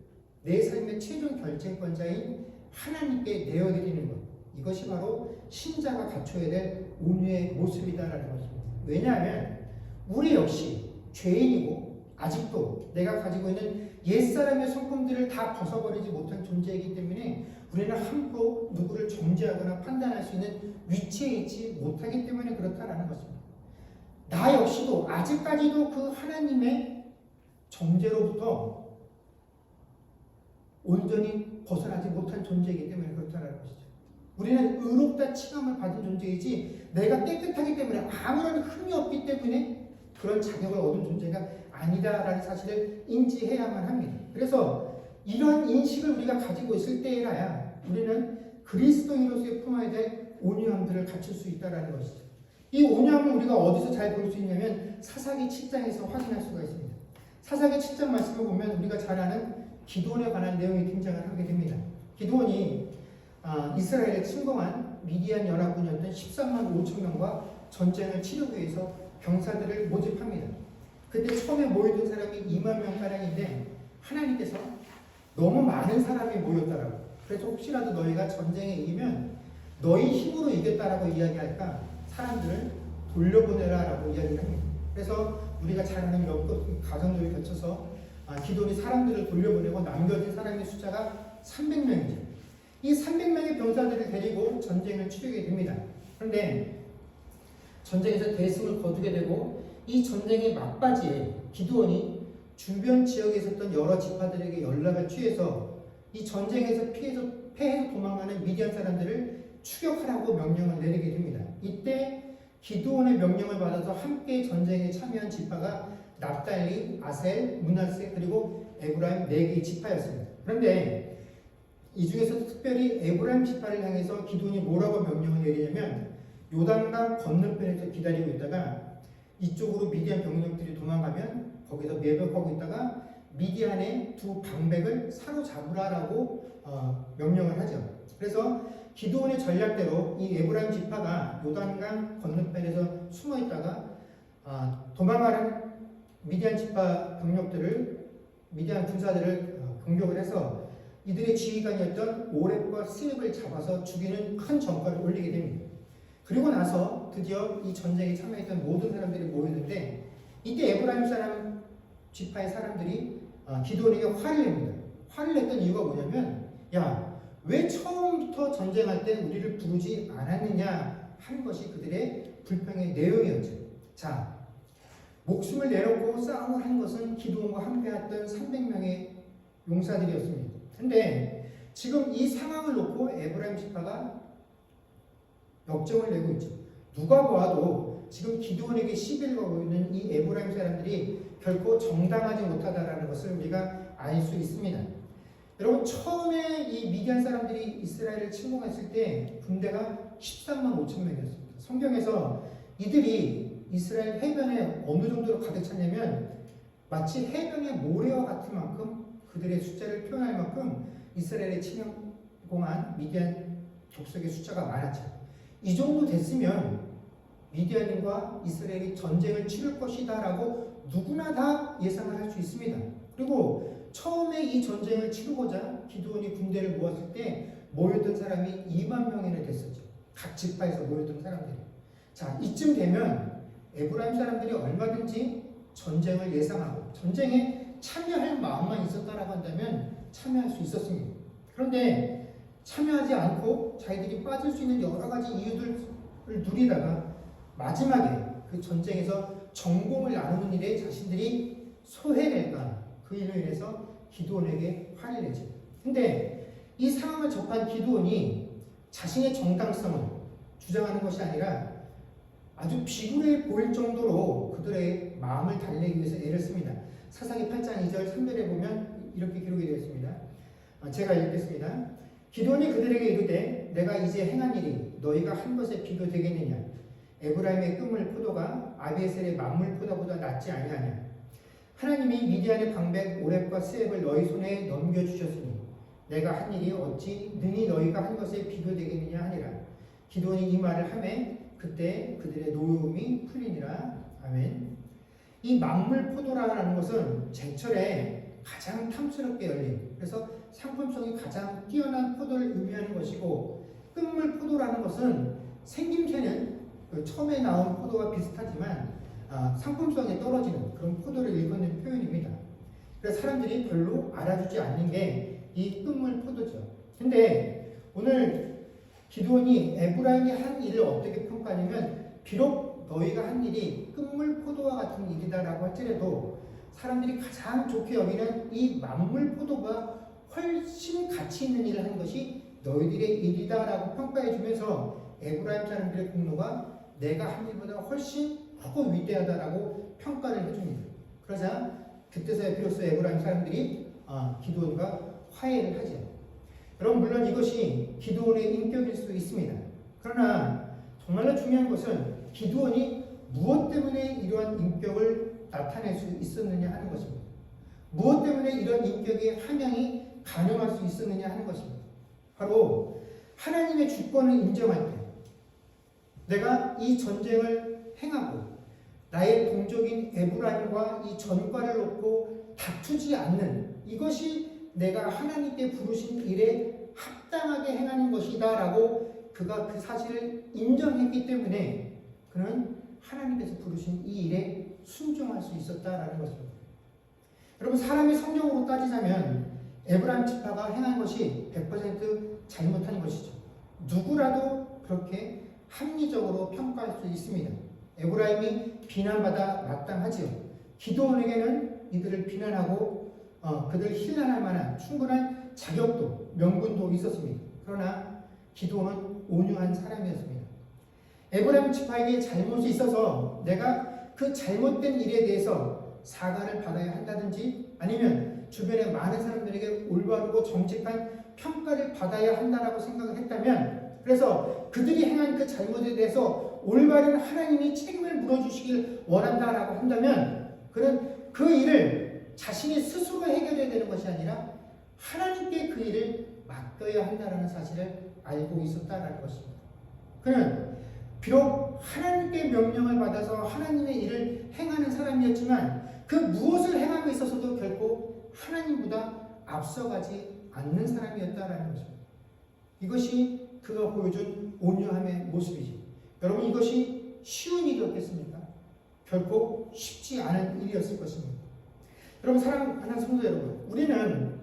내 삶의 최종 결정권자인 하나님께 내어드리는 것, 이것이 바로 신자가 갖춰야 될 온유의 모습이다라는 것입니다. 왜냐하면 우리 역시 죄인이고 아직도 내가 가지고 있는 옛사람의 성품들을 다 벗어버리지 못한 존재이기 때문에 우리는 함부로 누구를 정죄하거나 판단할 수 있는 위치에 있지 못하기 때문에 그렇다라는 것입니다. 나 역시도 아직까지도 그 하나님의 정죄로부터 온전히 벗어나지 못한 존재이기 때문에 그렇다는 것이죠. 우리는 의롭다 칭함을 받은 존재이지 내가 깨끗하기 때문에 아무런 흠이 없기 때문에 그런 자격을 얻은 존재가 아니다라는 사실을 인지해야만 합니다. 그래서 이러한 인식을 우리가 가지고 있을 때에라야 우리는 그리스도인으로서의 품어야 될 온유함들을 갖출 수 있다는 것이죠. 이 온유함을 우리가 어디서 잘 볼 수 있냐면 사사기 7장에서 확인할 수가 있습니다. 사사기 7장 말씀을 보면 우리가 잘 아는 기드온에 관한 내용이 등장을 하게 됩니다. 기드온이 이스라엘에 침공한 미디안 연합군이었던 13만 5천 명과 전쟁을 치르기 위해서 병사들을 모집합니다. 그때 처음에 모여든 사람이 2만 명가량인데 하나님께서 너무 많은 사람이 모였다라고, 그래서 혹시라도 너희가 전쟁에 이기면 너희 힘으로 이겼다라고 이야기할까 사람들을 돌려보내라라고 이야기를 합니다. 그래서 우리가 잘 아는 이런 가정들을 거쳐서 기드온이 사람들을 돌려보내고 남겨진 사람의 숫자가 300명이죠. 이 300명의 병사들을 데리고 전쟁을 치르게 됩니다. 그런데 전쟁에서 대승을 거두게 되고 이 전쟁의 막바지에 기드온이 주변 지역에 있었던 여러 지파들에게 연락을 취해서 이 전쟁에서 패해서 도망가는 미디안 사람들을 추격하라고 명령을 내리게 됩니다. 이때 기드온의 명령을 받아서 함께 전쟁에 참여한 지파가 납달리, 아셀, 므낫세 그리고 에브라임 4개의 지파였습니다. 그런데 이 중에서 특별히 에브라임 지파를 향해서 기드온이 뭐라고 명령을 내리냐면 요단강 건너편에서 기다리고 있다가 이쪽으로 미디안 병력들이 도망가면 거기서 매복하고 있다가 미디안의 두 방백을 사로잡으라라고 명령을 하죠. 그래서 기드온의 전략대로 이 에브라임 지파가 요단강 건너편에서 숨어 있다가 도망가는 미디안 지파 병력들을, 미디안 군사들을 공격을 해서 이들의 지휘관이었던 오렙과 스엡을 잡아서 죽이는 큰 전과를 올리게 됩니다. 그리고 나서 드디어 이 전쟁에 참여했던 모든 사람들이 모였는데 이때 에브라임 사람 지파의 사람들이 기드온에게 화를 냅니다. 화를 냈던 이유가 뭐냐면 왜 처음부터 전쟁할 때 우리를 부르지 않았느냐 하는 것이 그들의 불평의 내용이었죠. 자, 목숨을 내놓고 싸움을 한 것은 기드온과 함께했던 300명의 용사들이었습니다. 근데 지금 이 상황을 놓고 에브라임 지파가 역정을 내고 있죠. 누가 보아도 지금 기드온에게 시비를 걸고 있는 이 에브라임 사람들이 결코 정당하지 못하다라는 것을 우리가 알 수 있습니다. 여러분, 처음에 이 미디안 사람들이 이스라엘을 침공했을 때 군대가 13만 5천 명이었습니다. 성경에서 이들이 이스라엘 해변에 어느 정도로 가득 찼냐면 마치 해변의 모래와 같은 만큼 그들의 숫자를 표현할 만큼 이스라엘에 침공한 미디안 족속의 숫자가 많았죠. 이 정도 됐으면 미디안과 이스라엘이 전쟁을 치를 것이다 라고 누구나 다 예상을 할 수 있습니다. 그리고 처음에 이 전쟁을 치르고자 기드온이 군대를 모았을 때 모였던 사람이 2만 명이나 됐었죠. 각 지파에서 모였던 사람들이. 자, 이쯤 되면 에브라임 사람들이 얼마든지 전쟁을 예상하고 전쟁에 참여할 마음만 있었다라고 한다면 참여할 수 있었습니다. 그런데 참여하지 않고 자기들이 빠질 수 있는 여러 가지 이유들을 누리다가 마지막에 그 전쟁에서 전공을 나누는 일에 자신들이 소해낼까, 그 일로 인해서 기드온에게 화를 내죠. 근데 이 상황을 접한 기드온이 자신의 정당성을 주장하는 것이 아니라 아주 비굴해 보일 정도로 그들의 마음을 달래기 위해서 애를 씁니다. 사사기 8장 2절 3절에 보면 이렇게 기록이 되어 있습니다. 제가 읽겠습니다. 기드온이 그들에게 이르되 내가 이제 행한 일이 너희가 한 것에 비교되겠느냐. 에브라임의 끝물 포도가 아비에셀의 만물 포도보다 낫지 아니하냐. 하나님이 미디안의 방백 오렙과 스엡을 너희 손에 넘겨주셨으니 내가 한 일이 어찌 능히 너희가 한 것에 비교되겠느냐 하니라. 기드온이 이 말을 하매 그때 그들의 노여움이 풀리니라. 아멘. 이 만물 포도라는 것은 제철에 가장 탐스럽게 열린, 그래서 상품성이 가장 뛰어난 포도를 의미하는 것이고, 끝물 포도라는 것은 생김새는 처음에 나온 포도와 비슷하지만 상품성이 떨어지는 그런 포도를 일컫는 표현입니다. 그래서 사람들이 별로 알아주지 않는 게 이 끝물 포도죠. 근데 오늘 기드온이 에브라임이 한 일을 어떻게 평가하냐면, 비록 너희가 한 일이 끝물 포도와 같은 일이다라고 할지라도 사람들이 가장 좋게 여기는 이 만물 포도가 훨씬 가치 있는 일을 한 것이 너희들의 일이다라고 평가해 주면서 에브라임 사람들의 공로가 내가 한 일보다 훨씬 크고 위대하다라고 평가를 해줍니다. 그러자 그때서야 비로소 에브라임 사람들이 기드온과 화해를 하죠. 여러분, 물론 이것이 기드온의 인격일 수 있습니다. 그러나 정말로 중요한 것은 기드온이 무엇 때문에 이러한 인격을 나타낼 수 있었느냐 하는 것입니다. 무엇 때문에 이런 인격의 함양이 가능할 수 있었느냐 하는 것입니다. 바로 하나님의 주권을 인정할 때 내가 이 전쟁을 행하고 나의 동족인 에브라임과 이 전과를 놓고 다투지 않는 이것이 내가 하나님께 부르신 일에 합당하게 행하는 것이다 라고 그가 그 사실을 인정했기 때문에 그는 하나님께서 부르신 이 일에 순종할 수 있었다라는 것입니다. 여러분, 사람이 성경으로 따지자면 에브라임 지파가 행한 것이 100% 잘못한 것이죠. 누구라도 그렇게 합리적으로 평가할 수 있습니다. 에브라임이 비난받아 마땅하지요. 기드온에게는 이들을 비난하고 그들을 힐난할 만한 충분한 자격도 명분도 있었습니다. 그러나 기드온은 온유한 사람이었습니다. 에브라임 지파에게 잘못이 있어서 내가 그 잘못된 일에 대해서 사과를 받아야 한다든지 아니면 주변의 많은 사람들에게 올바르고 정직한 평가를 받아야 한다라고 생각을 했다면, 그래서 그들이 행한 그 잘못에 대해서 올바른 하나님이 책임을 물어주시길 원한다라고 한다면 그는 그 일을 자신이 스스로 해결해야 되는 것이 아니라 하나님께 그 일을 맡겨야 한다는 사실을 알고 있었다라는 것입니다. 그는 비록 하나님께 명령을 받아서 하나님의 일을 행하는 사람이었지만 그 무엇을 행하고 있어서도 결코 하나님보다 앞서가지 않는 사람이었다라는 것입니다. 이것이 그가 보여준 온유함의 모습이지. 여러분, 이것이 쉬운 일이었겠습니까? 결코 쉽지 않은 일이었을 것입니다. 여러분, 사랑하는 성도 여러분, 우리는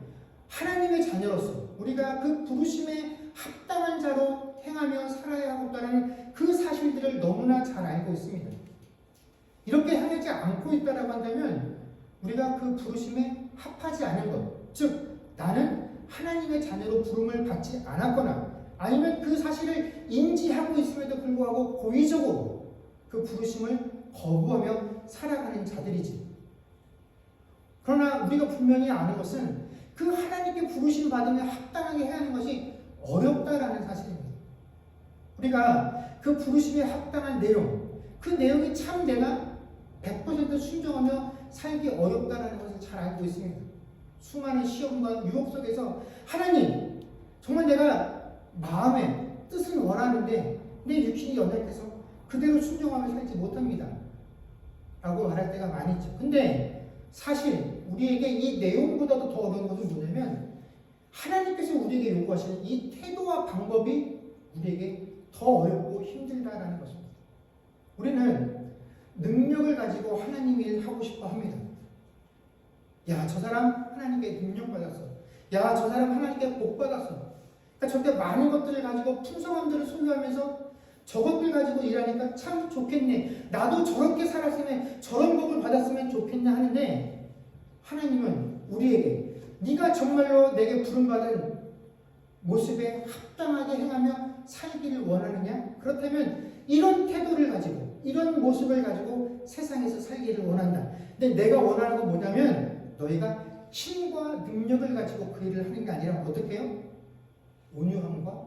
하나님의 자녀로서 우리가 그 부르심에 합당한 자로 행하며 살아야 하겠다는 그 사실들을 너무나 잘 알고 있습니다. 이렇게 행하지 않고 있다라고 한다면 우리가 그 부르심에 합하지 않은 것, 즉 나는 하나님의 자녀로 부름을 받지 않았거나 아니면 그 사실을 인지하고 있음에도 불구하고 고의적으로 그 부르심을 거부하며 살아가는 자들이지. 그러나 우리가 분명히 아는 것은 그 하나님께 부르심 받으며 합당하게 해야 하는 것이 어렵다라는 사실입니다. 우리가 그 부르심에 합당한 내용, 그 내용이 참 내가 100% 순종하며 살기 어렵다라는 것을 잘 알고 있습니다. 수많은 시험과 유혹 속에서 하나님, 정말 내가 마음의 뜻은 원하는데 내 육신이 연약해서 그대로 순종하며 살지 못합니다 라고 말할 때가 많이 있죠. 근데 사실 우리에게 이 내용보다도 더 어려운 것은 뭐냐면 하나님께서 우리에게 요구하시는 이 태도와 방법이 우리에게 더 어렵고 힘들다라는 것입니다. 우리는 능력을 가지고 하나님 일 하고 싶어 합니다. 야, 저 사람 하나님께 능력 받았어. 야, 저 사람 하나님께 복 받았어. 그러니까 저렇게 많은 것들을 가지고 풍성함들을 소유하면서 저것들 가지고 일하니까 참 좋겠네. 나도 저렇게 살았으면 저런 복을 받았으면 좋겠네 하는데 하나님은 우리에게 네가 정말로 내게 부름받은 모습에 합당하게 행하며 살기를 원하느냐? 그렇다면 이런 태도를 가지고 이런 모습을 가지고 세상에서 살기를 원한다. 근데 내가 원하는 건 뭐냐면 너희가 힘과 능력을 가지고 그 일을 하는 게 아니라 어떻게 해요? 온유함과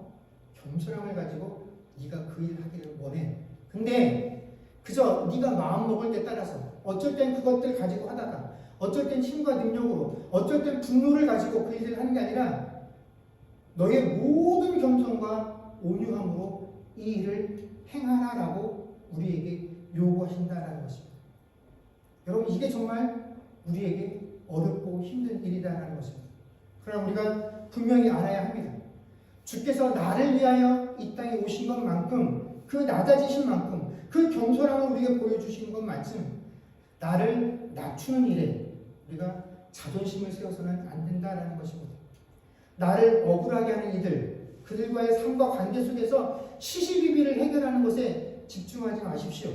겸손함을 가지고 네가 그 일을 하기를 원해. 근데 그저 네가 마음 먹을 때 따라서 어쩔 땐 그것들 가지고 하다가 어쩔 땐 힘과 능력으로 어쩔 땐 분노를 가지고 그 일을 하는 게 아니라 너의 모든 겸손과 온유함으로 이 일을 행하라라고 우리에게 요구하신다라는 것입니다. 여러분, 이게 정말 우리에게 어렵고 힘든 일이다라는 것입니다. 그러나 우리가 분명히 알아야 합니다. 주께서 나를 위하여 이 땅에 오신 것만큼 그 낮아지신 만큼 그 겸손함을 우리에게 보여주신 것만큼 나를 낮추는 일에 우리가 자존심을 세워서는 안 된다라는 것입니다. 나를 억울하게 하는 이들, 그들과의 삶과 관계 속에서 시시비비를 해결하는 것에 집중하지 마십시오.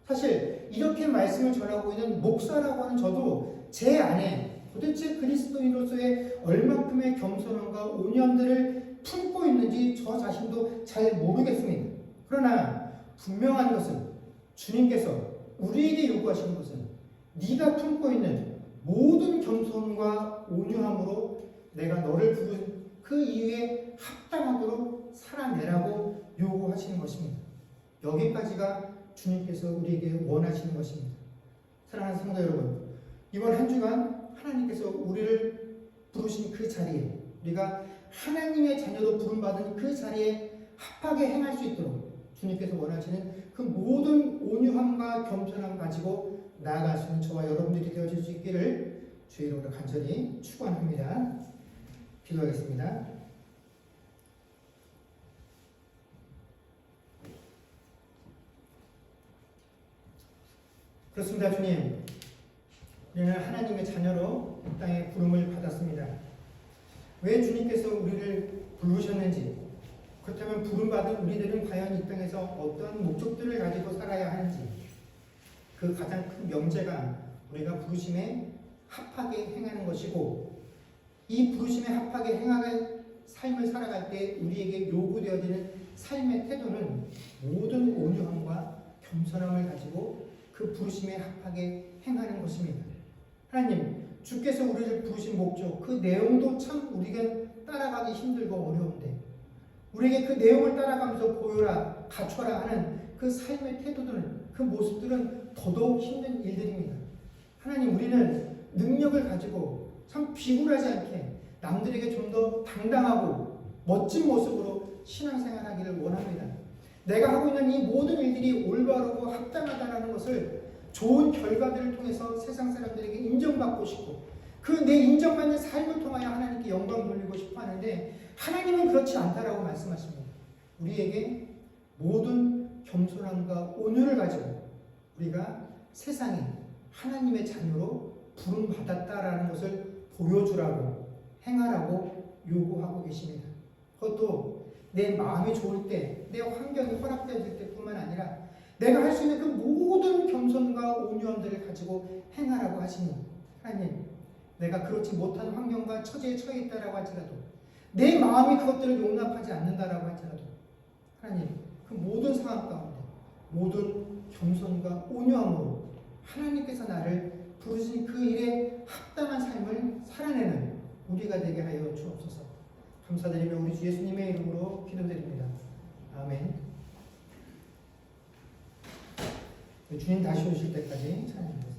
사실 이렇게 말씀을 전하고 있는 목사라고 하는 저도 제 안에 도대체 그리스도인으로서의 얼만큼의 겸손함과 온유함들을 품고 있는지 저 자신도 잘 모르겠습니다. 그러나 분명한 것은 주님께서 우리에게 요구하시는 것은 네가 품고 있는 모든 겸손과 온유함으로 내가 너를 부른 그 이유에 합당하도록 살아내라고 요구하시는 것입니다. 여기까지가 주님께서 우리에게 원하시는 것입니다. 사랑하는 성도 여러분, 이번 한 주간 하나님께서 우리를 부르신 그 자리에, 우리가 하나님의 자녀로 부름받은 그 자리에 합하게 행할 수 있도록 주님께서 원하시는 그 모든 온유함과 겸손함 가지고 나아갈 수 있는 저와 여러분들이 되어질 수 있기를 주의 이름으로 간절히 축원합니다. 기도하겠습니다. 그렇습니다. 주님, 우리는 하나님의 자녀로 이 땅에 부름을 받았습니다. 왜 주님께서 우리를 부르셨는지, 그렇다면 부름받은 우리들은 과연 이 땅에서 어떤 목적들을 가지고 살아야 하는지, 그 가장 큰 명제가 우리가 부르심에 합하게 행하는 것이고, 이 부르심에 합하게 행하는 삶을 살아갈 때 우리에게 요구되어지는 삶의 태도는 모든 온유함과 겸손함을 가지고 그 부르심에 합하게 행하는 것입니다. 하나님, 주께서 우리를 부르신 목적, 그 내용도 참 우리가 따라가기 힘들고 어려운데, 우리에게 그 내용을 따라가면서 보여라, 갖춰라 하는 그 삶의 태도들은, 그 모습들은 더더욱 힘든 일들입니다. 하나님, 우리는 능력을 가지고 참 비굴하지 않게 남들에게 좀 더 당당하고 멋진 모습으로 신앙생활하기를 원합니다. 내가 하고 있는 이 모든 일들이 올바르고 합당하다는 것을 좋은 결과들을 통해서 세상 사람들에게 인정받고 싶고, 그 내 인정받는 삶을 통하여 하나님께 영광 돌리고 싶어 하는데, 하나님은 그렇지 않다라고 말씀하십니다. 우리에게 모든 겸손함과 온유를 가지고 우리가 세상에 하나님의 자녀로 부름받았다라는 것을 보여주라고, 행하라고 요구하고 계십니다. 그것도 내 마음이 좋을 때, 내 환경이 허락되어질 때뿐만 아니라 내가 할 수 있는 그 모든 겸손과 온유함들을 가지고 행하라고 하시니, 하나님, 내가 그렇지 못한 환경과 처지에 처해 있다라고 할지라도, 내 마음이 그것들을 용납하지 않는다라고 할지라도, 하나님, 그 모든 상황 가운데 모든 겸손과 온유함으로 하나님께서 나를 부르신 그 일에 합당한 삶을 살아내는 우리가 되게 하여 주옵소서. 감사드리며 우리 주 예수님의 이름으로 기도드립니다. 아멘. 주님 다시 오실 때까지 찬양하겠습니다.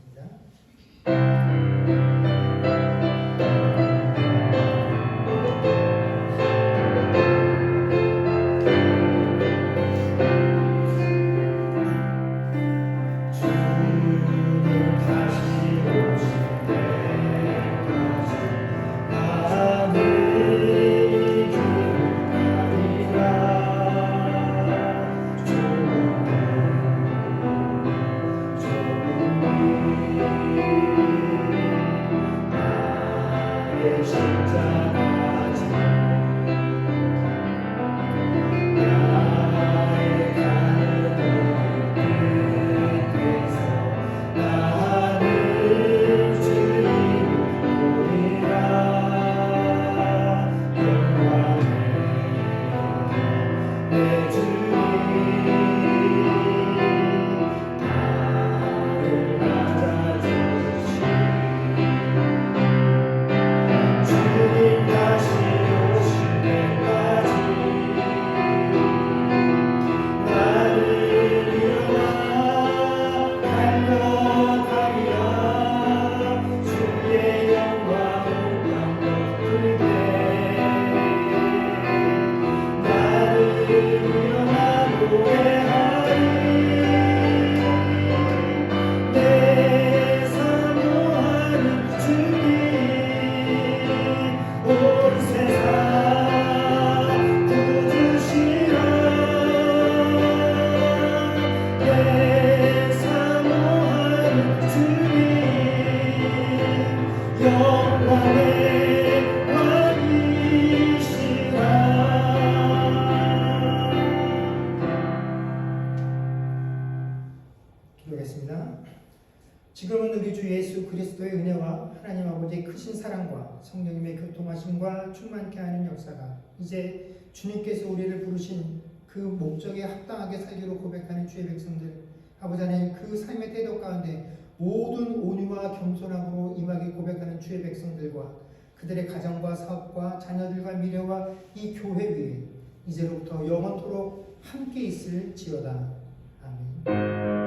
기도하겠습니다. 지금은 우리 주 예수 그리스도의 은혜와 하나님 아버지의 크신 사랑과 성령님의 교통하심과 충만케 하는 역사가 이제 주님께서 우리를 부르신 그 목적에 합당하게 살기로 고백하는 주의 백성들, 아버지 하나님, 그 삶의 태도 가운데 모든 온유와 겸손함으로 임하게 고백하는 주의 백성들과 그들의 가정과 사업과 자녀들과 미래와 이 교회 위에 이제로부터 영원토록 함께 있을지어다. 아멘.